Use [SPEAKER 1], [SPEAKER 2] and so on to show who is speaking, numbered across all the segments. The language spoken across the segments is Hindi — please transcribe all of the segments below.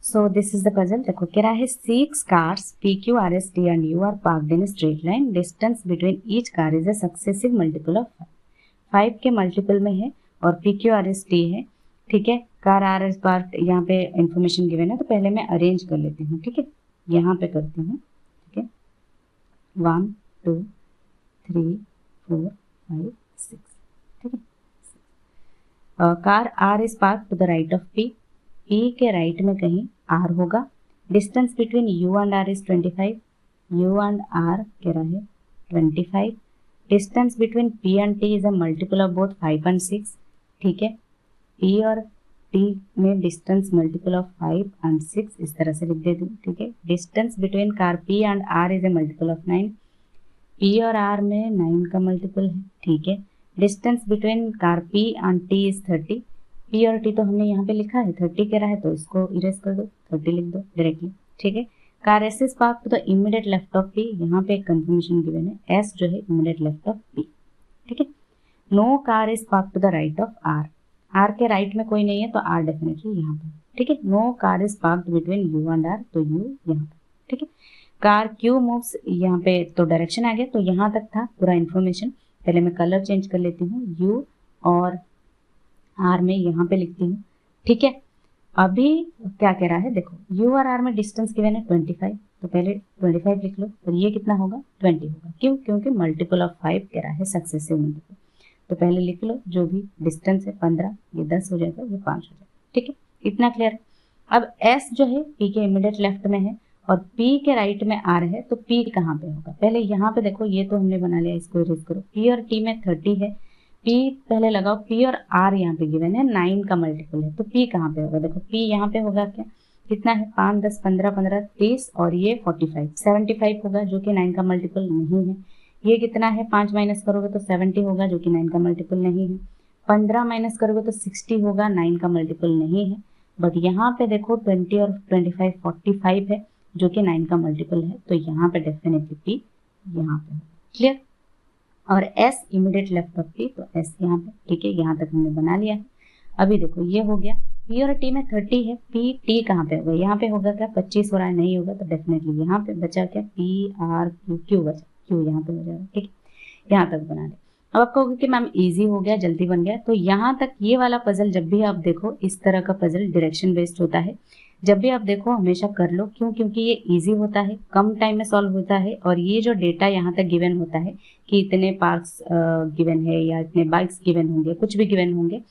[SPEAKER 1] So this is the puzzle. देखो कह रहा है 6 cars P Q R S T and U are parked in a straight line. Distance between each car is a successive multiple of 5. 5 के मल्टीपल में है और P Q R S T है। ठीक है, कार आर एस पार्क यहाँ पे इंफॉर्मेशन गिवन है, तो पहले मैं अरेंज कर लेती हूँ। ठीक है, यहाँ पे करती हूँ। ठीक है, 1 2 3 4 5 6। ठीक है, car R is park to the right of P. P के राइट में कहीं आर होगा। Distance between U and R is 25। U and R कह रहा है 25। Distance between P and T is a multiple of both 5 and 6। ठीक है, पी और टी में डिस्टेंस मल्टीपल ऑफ 5 and 6 इस तरह से लिख देती हूँ। ठीक है, distance between car P and R is a multiple of 9। P और आर में 9 का मल्टीपल है। ठीक है, distance between car P and T is 30। P और टी तो हमने यहाँ पे लिखा है, 30 कह रहा है तो इसको इरेज कर दो, 30 लिख दो डायरेक्टली। ठीक है, car S is park to the immediate left of P. यहाँ पे एक कंफर्मेशन गिवन है, एस जो है इमीडिएट लेफ्ट ऑफ पी। ठीक है, no car is park to the right of R. R के राइट में कोई नहीं है तो आर डेफिनेटली यहाँ पे। ठीक है, no car is park between U and R, तो यू यहाँ पे। ठीक है, कार क्यू मूव्स, यहाँ पे तो डायरेक्शन आ गया, तो यहाँ तक था पूरा इन्फॉर्मेशन। पहले मैं कलर चेंज कर लेती हूँ, यू और आर में यहाँ पे लिखती हूँ। ठीक है, अभी क्या कह रहा है देखो, यू और आर में डिस्टेंस गिवन है 25, तो पहले 25 लिख लो, और ये कितना होगा 20 होगा। क्यों? क्योंकि मल्टीपल ऑफ 5 कह रहा है, सक्सेसिव मल्टीपल। तो पहले लिख लो जो भी डिस्टेंस है 15, ये 10 हो जाएगा, ये 5 हो जाएगा। ठीक है, इतना क्लियर है। अब एस जो है पी के इमीडिएट लेफ्ट में है और पी के राइट में आर है, तो पी कहाँ पे होगा? पहले यहाँ पे देखो, ये तो हमने बना लिया, इसको इरेज करो। पी और टी में 30 है, पी पहले लगाओ। पी और आर यहाँ पे गिवन है, 9 का मल्टीपल है, तो पी कहाँ पे होगा? देखो पी यहाँ पे होगा क्या, कितना है 5 10 15 15 30 और ये 45 75 होगा, जो कि 9 का मल्टीपल नहीं है। ये कितना है, 5 माइनस करोगे तो 70 होगा, जो कि 9 का मल्टीपल नहीं है। 15 माइनस करोगे तो 60 होगा, 9 का मल्टीपल नहीं है। बट यहाँ पे देखो 20 और 25 45 है, जो कि 9 का मल्टीपल है, तो यहाँ पे डेफिनेटली पी यहाँ पे। क्लियर? और S immediate left of P, तो एस यहाँ पे। ठीक है, यहाँ तक हमने बना लिया है। अभी देखो ये हो गया, पी और टी में 30 है, पी टी कहाँ पे होगा? यहाँ पे होगा क्या, 25 हो रहा है, नहीं होगा, तो डेफिनेटली यहाँ पे बचा क्या, पी आर क्यू, क्यू बचा, क्यू यहाँ पे हो जाएगा। ठीक है, यहाँ तक बना ले। अब आप कहोगे कि मैम इजी हो गया, जल्दी बन गया, तो यहाँ तक ये वाला पजल जब भी आप देखो, इस तरह का पजल डायरेक्शन बेस्ड होता है, जब भी आप देखो हमेशा कर लो। क्यों? क्योंकि ये इजी होता है, कम टाइम में सॉल्व होता है, और ये जो डेटा यहाँ तक गिवन होता है कि इतने पार्क्स गिवन है या इतने बाइक्स गिवन होंगे, कुछ भी गिवन होंगे,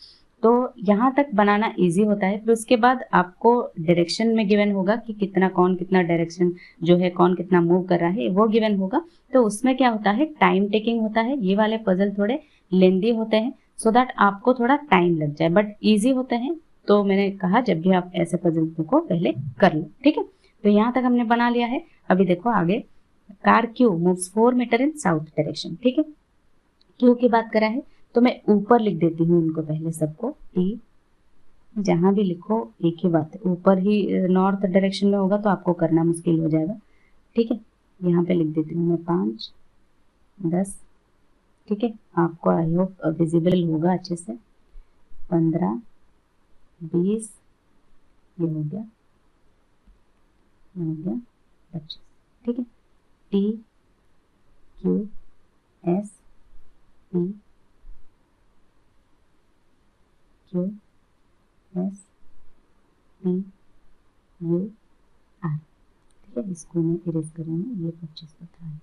[SPEAKER 1] तो यहाँ तक बनाना इजी होता है। फिर उसके बाद आपको डायरेक्शन में गिवन होगा कि कितना, कौन कितना डायरेक्शन जो है, कौन कितना मूव कर रहा है, वो गिवन होगा। तो उसमें क्या होता है, टाइम टेकिंग होता है। ये वाले पजल थोड़े लेंदी होते हैं, सो दैट आपको थोड़ा टाइम लग जाए, बट ईजी होते हैं। तो मैंने कहा जब भी आप ऐसे पजल को पहले कर लो। ठीक है, तो यहाँ तक हमने बना लिया है। अभी देखो आगे, car Q moves 4 metre in south direction. ठीक है, क्यू की बात करा है तो मैं ऊपर लिख देती हूँ इनको पहले सबको। टी जहां भी लिखो एक ही बात है, ऊपर ही नॉर्थ डायरेक्शन में होगा तो आपको करना मुश्किल हो जाएगा। ठीक है, यहाँ पे लिख देती हूँ मैं 5 10। ठीक है, आपको आई होप विजिबल होगा अच्छे से। 15 20, ये हो गया 25। ठीक है, T Q S P Q S P U R. ठीक है, इसको मैं इरेज करूँगी, ये 25 का था।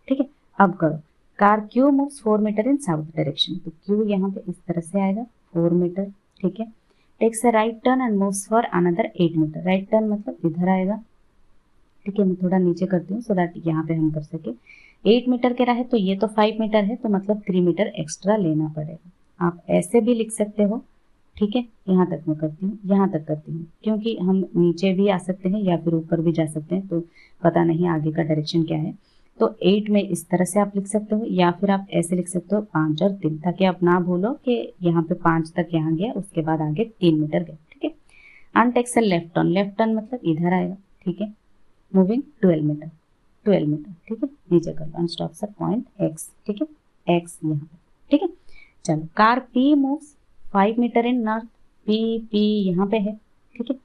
[SPEAKER 1] ठीक है, अब करो, car Q moves 4 metre in south direction, तो क्यू यहाँ पे इस तरह से आएगा 4 मीटर। ठीक है, takes a right turn and moves for another 8 metre. Right turn मतलब इधर आएगा। ठीक है, मैं थोड़ा नीचे करती हूँ सो दैट यहाँ पे हम कर सके। 8 मीटर कह रहा है तो ये तो 5 मीटर है, तो मतलब 3 मीटर एक्स्ट्रा लेना पड़ेगा। आप ऐसे भी लिख सकते हो। ठीक है, यहाँ तक मैं करती हूँ, यहाँ तक करती हूँ, क्योंकि हम नीचे भी आ सकते हैं या फिर ऊपर भी जा सकते हैं, तो पता नहीं आगे का डायरेक्शन क्या है। तो 8 में इस तरह से आप लिख सकते हो, या फिर आप ऐसे लिख सकते हो 5 और 3, ताकि आप ना भूलो कि यहाँ पे 5 तक यहाँ गया, उसके बाद आगे 3 मीटर गया। ठीक है, and takes a left turn. Left turn मतलब इधर आएगा। ठीक है, मूविंग 12 मीटर 12 मीटर। ठीक है, नीचे कर लो, स्टॉप्स एट पॉइंट एक्स। ठीक है, एक्स यहाँ पे। ठीक है, चलो, car P moves 5 metre in north. P यहाँ पे है। ठीक है,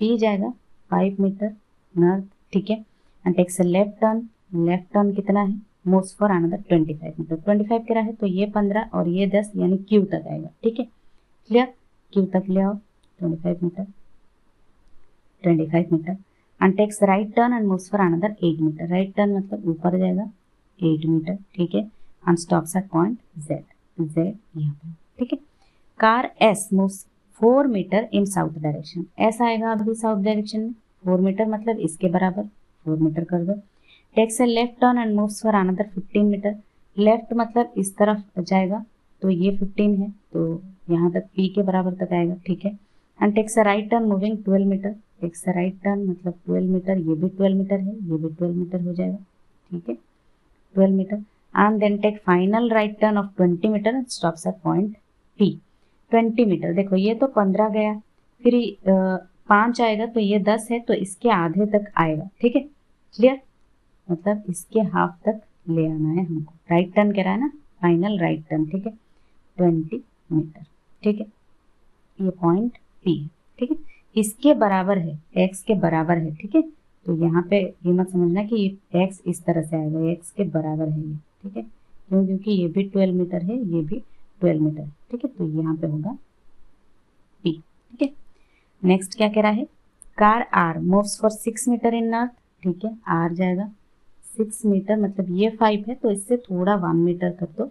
[SPEAKER 1] P जाएगा 5 मीटर नॉर्थ, ठीक है, एंड टेक्स लेफ्ट टर्न कितना है, मूव्स फॉर अनदर 25 मीटर, 25 कह रहा है तो ये 15 और ये 10 यानी Q तक आएगा, ठीक है, क्लियर, Q तक ले आओ 25 metre and takes right turn and moves for another 8 metre, right turn मतलब ऊपर जाएगा 8 मीटर, ठीक है, and stops at point Z यहाँ पे, ठीक है। Car S moves 4 metre in south direction, S आएगा अभी साउथ डायरेक्शन में, 4 मीटर मतलब इसके बराबर 4 मीटर कर दो, takes a left turn and moves for another 15 metre, left मतलब इस तरफ जाएगा तो ये 15 है तो यहाँ तक P के बराबर तक आएगा, ठीक है, and takes a right turn moving 12 metre, takes a right turn मतलब 12 मीटर, ये भी 12 मीटर है, ये भी 12 मीटर हो जाएगा, ठीक है, 12 metre and then take final right turn of 20 metre and stops at point P। 20 metre देखो ये तो 15 गया, फिर 5 आएगा तो ये 10 है तो इसके आधे तक आएगा, ठीक है, क्लियर, मतलब इसके हाफ तक ले आना है हमको, राइट टर्न कह रहा है ना, फाइनल राइट टर्न, ठीक है, 20 मीटर, ठीक है, ये पॉइंट P है, ठीक है, इसके बराबर है, x के बराबर है, ठीक है, तो यहाँ पे ये मत समझना कि ये x इस तरह से आएगा, ये x के बराबर है ये, ठीक है, क्यों, क्योंकि ये भी 12 मीटर है, ये भी 12 मीटर है, ठीक है, तो यहाँ पे होगा P, ठीक है। नेक्स्ट क्या कह रहा है, car R moves for 6 metre in north, ठीक है, R जाएगा 6 मीटर मतलब ये 5 है तो इससे थोड़ा 1 मीटर कर दो,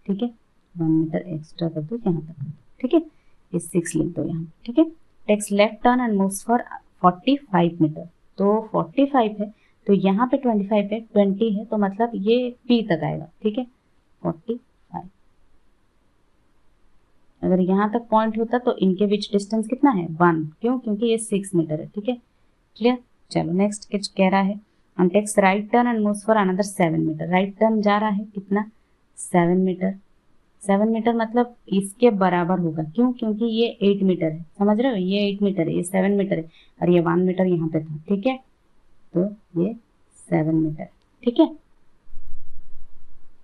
[SPEAKER 1] ठीक है, 1 मीटर एक्स्ट्रा कर दो यहाँ तक कर दो, ठीक है, इस 6 लिख दो यहाँ, ठीक है, takes left turn and moves for 45 metre, तो 45 है तो यहाँ पे 25 है, 20 है तो मतलब ये P तक आएगा, ठीक है, 45, अगर यहाँ तक पॉइंट होता तो इनके बीच डिस्टेंस कितना है 1, क्यों, क्योंकि ये 6 मीटर है, ठीक है, क्लियर। चलो नेक्स्ट कह रहा है and takes right turn and moves for another 7 metre, right turn जा रहा है कितना 7 मीटर, 7 मीटर मतलब इसके बराबर होगा, क्यों, क्योंकि ये 8 मीटर है, समझ रहे हो, ये 8 मीटर है, ये 7 मीटर है और ये 1 मीटर यहाँ पे था, ठीक है, तो ये 7 मीटर, ठीक है,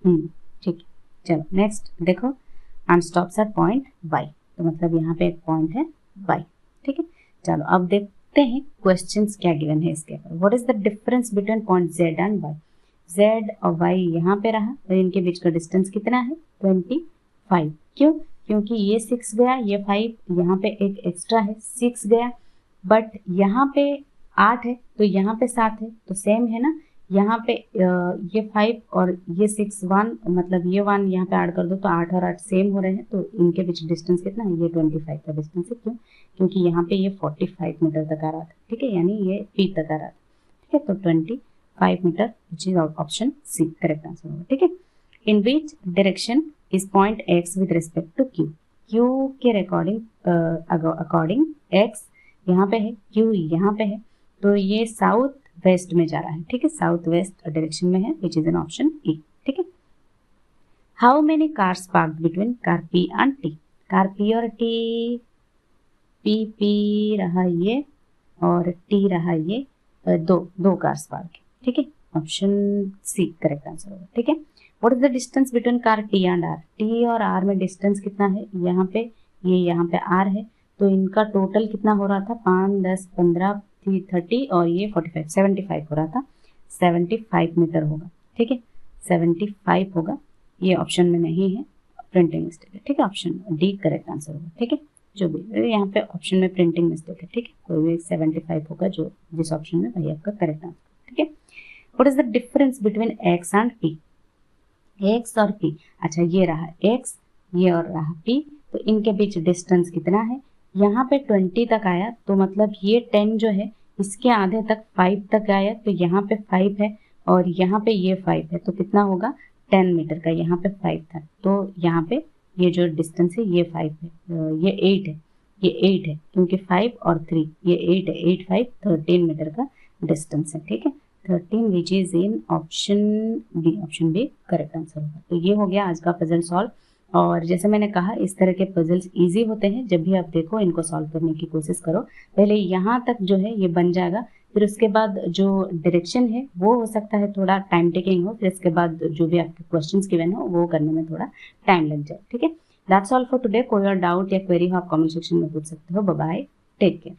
[SPEAKER 1] ठीक है। चलो नेक्स्ट देखो and stops at point Y, तो मतलब यहाँ पे एक पॉइंट है Y, ठीक है। चलो अब देखते हैं क्वेश्चंस क्या गिवन है इसके ऊपर, what is the difference between point Z and Y, Z और Y यहाँ पे रहा और इनके बीच का डिस्टेंस कितना है 25, क्यों, क्योंकि ये 6 गया, ये 5, यहाँ पे एक एक्स्ट्रा है 6 गया, बट यहाँ पे 8 है तो यहाँ पे 7 है तो सेम है ना, यहाँ पे ये 5 और ये 6 1 मतलब ये 1 यहाँ पे ऐड कर दो तो 8 और 8 सेम हो रहे हैं, तो इनके बीच डिस्टेंस कितना है, ये 25 का डिस्टेंस है, क्यों, क्योंकि यहाँ पे ये 45 मीटर तक आ रहा था, ठीक है, यानी ये P तक आ रहा था, ठीक है, तो 25 metre which is option C correct answer होगा, ठीक है। In which direction is point X with respect to Q, Q के अकॉर्डिंग X यहाँ पे है, Q यहाँ पे है, तो ये साउथ वेस्ट में जा रहा है, ठीक है, साउथ वेस्ट डायरेक्शन में है which is an option E, ठीक है। How many cars parked between car P and T, car P और T, P रहा ये और T रहा ये, दो कार्स पार्क है, ठीक है, ऑप्शन C करेक्ट आंसर होगा, ठीक है। What is the distance between car T and R, T और R में डिस्टेंस कितना है, यहाँ पे ये यहाँ पे R है तो इनका टोटल कितना हो रहा था 5 10 15 30 और ये 45 75 हो रहा था, 75 मीटर होगा, ठीक है, 75 होगा, ये ऑप्शन में नहीं है, प्रिंटिंग मिस्टेक है, ठीक है, ऑप्शन D करेक्ट आंसर होगा, ठीक है, जो भी यहाँ पे ऑप्शन में प्रिंटिंग मिस्टेक है, ठीक है, कोई भी 75 होगा जो जिस ऑप्शन में वही आपका करेक्ट आंसर, ठीक है। What is the difference between X and P, X और P, अच्छा ये रहा X ये और रहा P, तो इनके बीच डिस्टेंस कितना है, यहाँ पे 20 तक आया तो मतलब ये 10 जो है इसके आधे तक 5 तक आया, तो यहाँ पे 5 है और यहाँ पे ये 5 है तो कितना होगा 10 मीटर का, यहाँ पे 5 था तो यहाँ पे ये जो डिस्टेंस है ये 5 है, ये 8 है, ये 8 है क्योंकि 5 और 3 ये 8 है, 8 5 13 मीटर का डिस्टेंस है, ठीक है, 13 which is in option B, option B correct answer होगा। तो ये हो गया आज का पजल सॉल्व, और जैसे मैंने कहा इस तरह के पजल्स इजी होते हैं, जब भी आप देखो इनको सॉल्व करने की कोशिश करो, पहले यहाँ तक जो है ये बन जाएगा, फिर उसके बाद जो डायरेक्शन है वो हो सकता है थोड़ा टाइम टेकिंग हो, फिर इसके बाद जो भी आपके क्वेश्चंस गिवन हो वो करने में थोड़ा टाइम लग जाए, ठीक है। दैट्स ऑल फॉर टुडे, कोई और डाउट या क्वेरी हो आप कमेंट सेक्शन में पूछ सकते हो। Bye bye, take care.